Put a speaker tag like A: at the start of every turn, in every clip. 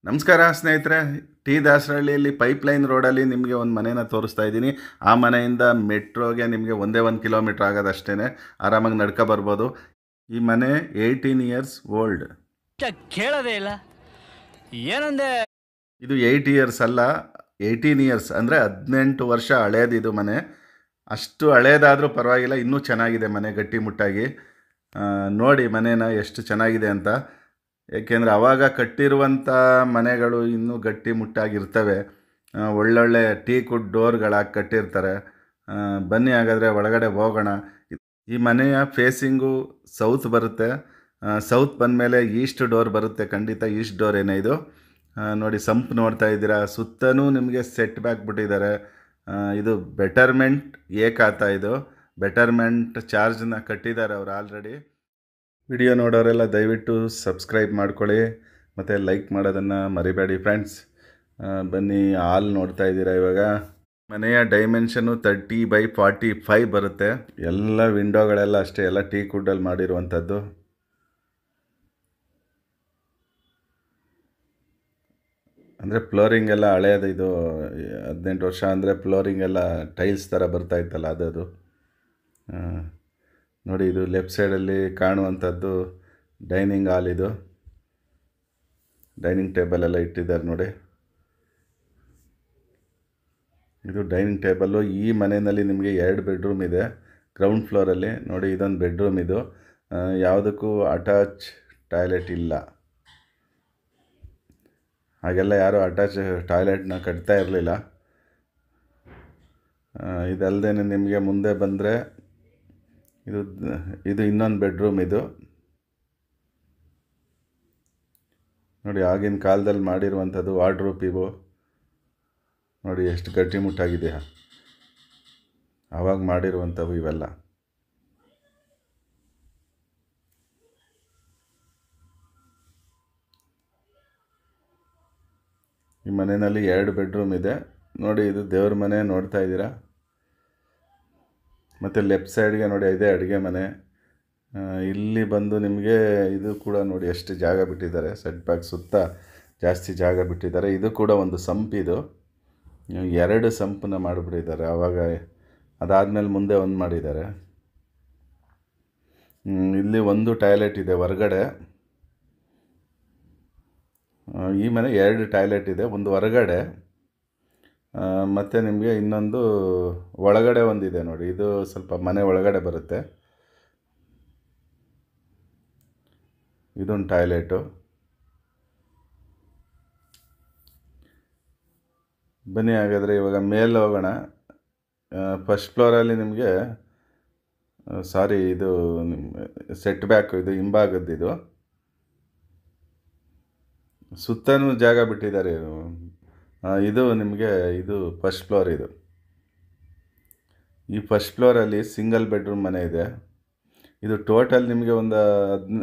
A: ನಮಸ್ಕಾರ ಸ್ನೇಹಿತರೆ. T ದಾಸರಹಳ್ಳಿಯಲ್ಲಿ pipeline ರೋಡಲ್ಲಿ ನಿಮಗೆ ಒಂದು ಮನೇನ ತೋರಿಸ್ತಾ ಇದ್ದೀನಿ. ಆ ಮನೆಯಿಂದ ಮೆಟ್ರೋಗೆ ನಿಮಗೆ ಒಂದೇ 1 ಕಿಲೋಮೀಟ್ರ್ ಆಗೋದಷ್ಟೇ. ಆರಾಮಾಗಿ ನಡ್ಕೊ ಬರ್ಬೋದು. ಈ ಮನೆ 18 ಇಯರ್ಸ್ ಓಲ್ಡ್.
B: ಕೇಳೋದೇ ಇಲ್ಲ ಏನಂದೆ.
A: ಇದು 8 ಇಯರ್ಸ್ ಅಲ್ಲ, 18 ಇಯರ್ಸ್ ಅಂದರೆ 18 ವರ್ಷ ಹಳೇದಿದು ಮನೆ. ಅಷ್ಟು ಹಳೇದಾದರೂ ಪರವಾಗಿಲ್ಲ, ಇನ್ನೂ ಚೆನ್ನಾಗಿದೆ ಮನೆ ಗಟ್ಟಿಮುಟ್ಟಾಗಿ. ನೋಡಿ ಮನೇನ ಎಷ್ಟು ಚೆನ್ನಾಗಿದೆ ಅಂತ. ಏಕೆಂದರೆ ಆವಾಗ ಕಟ್ಟಿರುವಂಥ ಮನೆಗಳು ಇನ್ನೂ ಗಟ್ಟಿಮುಟ್ಟಾಗಿರ್ತವೆ. ಒಳ್ಳೊಳ್ಳೆ ಟೀಕುಡ್ ಡೋರ್ಗಳಾಗಿ ಕಟ್ಟಿರ್ತಾರೆ. ಬನ್ನಿ ಹಾಗಾದರೆ ಒಳಗಡೆ ಹೋಗೋಣ. ಈ ಮನೆಯ ಫೇಸಿಂಗು ಸೌತ್ ಬರುತ್ತೆ. ಸೌತ್ ಬಂದಮೇಲೆ ಈಸ್ಟ್ ಡೋರ್ ಬರುತ್ತೆ. ಖಂಡಿತ ಈಸ್ಟ್ ಡೋರ್ ಏನೇ ಇದು. ನೋಡಿ ಸಂಪ್ ನೋಡ್ತಾ ಇದ್ದೀರಾ, ಸುತ್ತಲೂ ನಿಮಗೆ ಸೆಟ್ ಬ್ಯಾಕ್ ಬಿಟ್ಟಿದ್ದಾರೆ. ಇದು ಬೆಟರ್ಮೆಂಟ್ ಖಾತಾ. ಇದು ಬೆಟರ್ಮೆಂಟ್ ಚಾರ್ಜನ್ನ ಕಟ್ಟಿದ್ದಾರೆ ಅವರು ಆಲ್ರೆಡಿ. ವಿಡಿಯೋ ನೋಡೋರೆಲ್ಲ ದಯವಿಟ್ಟು ಸಬ್ಸ್ಕ್ರೈಬ್ ಮಾಡ್ಕೊಳ್ಳಿ ಮತ್ತು ಲೈಕ್ ಮಾಡೋದನ್ನು ಮರಿಬೇಡಿ ಫ್ರೆಂಡ್ಸ್. ಬನ್ನಿ, ಹಾಲ್ ನೋಡ್ತಾ ಇದ್ದೀರಾ. ಇವಾಗ ಮನೆಯ ಡೈಮೆನ್ಷನು 30x45 ಬರುತ್ತೆ. ಎಲ್ಲ ವಿಂಡೋಗಳೆಲ್ಲ ಅಷ್ಟೇ, ಎಲ್ಲ ಟೀ ಕುಡ್ಡಲ್ಲಿ ಮಾಡಿರುವಂಥದ್ದು. ಅಂದರೆ ಫ್ಲೋರಿಂಗ್ ಎಲ್ಲ ಹಳೆಯದು. ಇದು 18 ವರ್ಷ ಅಂದರೆ ಫ್ಲೋರಿಂಗ್ ಎಲ್ಲ ಟೈಲ್ಸ್ ಥರ ಬರ್ತಾಯಿತ್ತಲ್ಲ ಅದು. ನೋಡಿ, ಇದು ಲೆಫ್ಟ್ ಸೈಡಲ್ಲಿ ಕಾಣುವಂಥದ್ದು ಡೈನಿಂಗ್ ಹಾಲ್. ಇದು ಡೈನಿಂಗ್ ಟೇಬಲ್ ಎಲ್ಲ ಇಟ್ಟಿದ್ದಾರೆ ನೋಡಿ. ಇದು ಡೈನಿಂಗ್ ಟೇಬಲ್ಲು. ಈ ಮನೆಯಲ್ಲಿ ನಿಮಗೆ 2 ಬೆಡ್ರೂಮ್ ಇದೆ ಗ್ರೌಂಡ್ ಫ್ಲೋರಲ್ಲಿ. ನೋಡಿ, ಇದೊಂದು ಬೆಡ್ರೂಮ್. ಇದು ಯಾವುದಕ್ಕೂ ಅಟ್ಯಾಚ್ ಟಾಯ್ಲೆಟ್ ಇಲ್ಲ. ಹಾಗೆಲ್ಲ ಯಾರೂ ಅಟ್ಯಾಚ್ ಟಾಯ್ಲೆಟ್ನ ಕಟ್ತಾ ಇರಲಿಲ್ಲ. ಇದಲ್ಲದೆ ನಿಮಗೆ ಮುಂದೆ ಬಂದರೆ ಇದು ಇನ್ನೊಂದು ಬೆಡ್ರೂಮ್. ಇದು ನೋಡಿ, ಆಗಿನ ಕಾಲದಲ್ಲಿ ಮಾಡಿರುವಂಥದ್ದು ವಾರ್ಡ್ರೋಬ್. ಇವು ನೋಡಿ ಎಷ್ಟು ಗಟ್ಟಿಮುಟ್ಟಾಗಿದೆಯಾ, ಆವಾಗ ಮಾಡಿರುವಂಥವು ಇವೆಲ್ಲ. ಈ ಮನೆಯಲ್ಲಿ 2 ಬೆಡ್ರೂಮ್ ಇದೆ ನೋಡಿ. ಇದು ದೇವ್ರ ಮನೆ ನೋಡ್ತಾ ಇದ್ದೀರಾ. ಮತ್ತು ಲೆಫ್ಟ್ ಸೈಡ್ಗೆ ನೋಡಿ, ಇದೇ ಅಡುಗೆ ಮನೆ. ಇಲ್ಲಿ ಬಂದು ನಿಮಗೆ ಇದು ಕೂಡ ನೋಡಿ ಎಷ್ಟು ಜಾಗ ಬಿಟ್ಟಿದ್ದಾರೆ. ಸೆಟ್ ಬ್ಯಾಕ್ ಸುತ್ತ ಜಾಸ್ತಿ ಜಾಗ ಬಿಟ್ಟಿದ್ದಾರೆ. ಇದು ಕೂಡ ಒಂದು ಸಂಪ್. ಇದು 2 ಸಂಪನ್ನ ಮಾಡಿಬಿಟ್ಟಿದ್ದಾರೆ ಆವಾಗ. ಅದಾದಮೇಲೆ ಮುಂದೆ ಒಂದು ಮಾಡಿದ್ದಾರೆ. ಇಲ್ಲಿ ಒಂದು ಟಾಯ್ಲೆಟ್ ಇದೆ ಹೊರಗಡೆ. ಈ ಮನೆ 2 ಟಾಯ್ಲೆಟ್ ಇದೆ, ಒಂದು ಹೊರಗಡೆ ಮತ್ತು ನಿಮಗೆ ಇನ್ನೊಂದು ಒಳಗಡೆ ಒಂದಿದೆ ನೋಡಿ. ಇದು ಸ್ವಲ್ಪ ಮನೆ ಒಳಗಡೆ ಬರುತ್ತೆ. ಇದೊಂದು ಟಾಯ್ಲೆಟು. ಬನ್ನಿ ಹಾಗಾದರೆ ಇವಾಗ ಮೇಲೆ ಹೋಗೋಣ. ಫಸ್ಟ್ ಫ್ಲೋರಲ್ಲಿ ನಿಮಗೆ ಇದು ಸೆಟ್ ಬ್ಯಾಕ್, ಇದು ಹಿಂಭಾಗದ್ದು. ಇದು ಸುತ್ತಲೂ ಜಾಗ ಬಿಟ್ಟಿದ್ದಾರೆ. ಇದು ನಿಮಗೆ ಇದು ಫಸ್ಟ್ ಫ್ಲೋರ್. ಇದು ಈ ಫಸ್ಟ್ ಫ್ಲೋರಲ್ಲಿ ಸಿಂಗಲ್ ಬೆಡ್ರೂಮ್ ಮನೆ ಇದೆ. ಇದು ಟೋಟಲ್ ನಿಮಗೆ ಒಂದು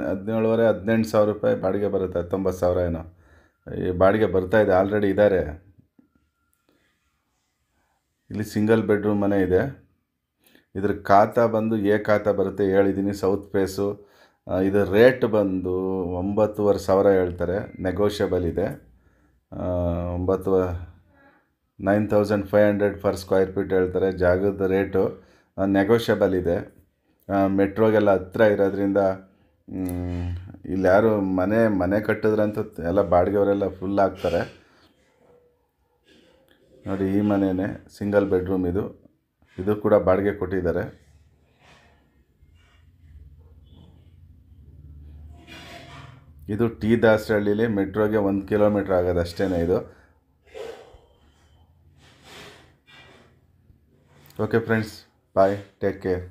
A: 17,500 18,000 ರೂಪಾಯಿ ಬಾಡಿಗೆ ಬರುತ್ತೆ. 19,000 ಏನೋ ಈ ಬಾಡಿಗೆ ಬರ್ತಾಯಿದೆ. ಆಲ್ರೆಡಿ ಇದ್ದಾರೆ. ಇಲ್ಲಿ ಸಿಂಗಲ್ ಬೆಡ್ರೂಮ್ ಮನೆ ಇದೆ. ಇದ್ರ ಖಾತಾ ಬಂದು ಖಾತಾ ಬರುತ್ತೆ, ಹೇಳಿದ್ದೀನಿ. South face. ಇದು ರೇಟ್ ಬಂದು 9,500 ಹೇಳ್ತಾರೆ. ನೆಗೋಷಿಯಬಲ್ ಇದೆ. 9,500 ಫರ್ ಸ್ಕ್ವೇರ್ ಫೀಟ್ ಹೇಳ್ತಾರೆ. ಜಾಗದ ರೇಟು ನೆಗೋಷಿಯಬಲ್ ಇದೆ. ಮೆಟ್ರೋಗೆಲ್ಲ ಹತ್ತಿರ ಇರೋದ್ರಿಂದ ಇಲ್ಲಿ ಯಾರು ಮನೆ ಕಟ್ಟಿದ್ರಂತೂ ಎಲ್ಲ ಬಾಡಿಗೆಯವರೆಲ್ಲ ಫುಲ್ ಆಗ್ತಾರೆ ನೋಡಿ. ಈ ಮನೆಯೇ ಸಿಂಗಲ್ ಬೆಡ್ರೂಮ್. ಇದು ಕೂಡ ಬಾಡಿಗೆ ಕೊಟ್ಟಿದ್ದಾರೆ. ಇದು ಟಿ ದಾಸರಹಳ್ಳಿಲಿ ಮೆಟ್ರೋಗೆ 1 ಕಿಲೋಮೀಟ್ರ್ ಆಗೋದಷ್ಟೇ ಇದು. ಓಕೆ ಫ್ರೆಂಡ್ಸ್, ಬಾಯ್, ಟೇಕ್ ಕೇರ್.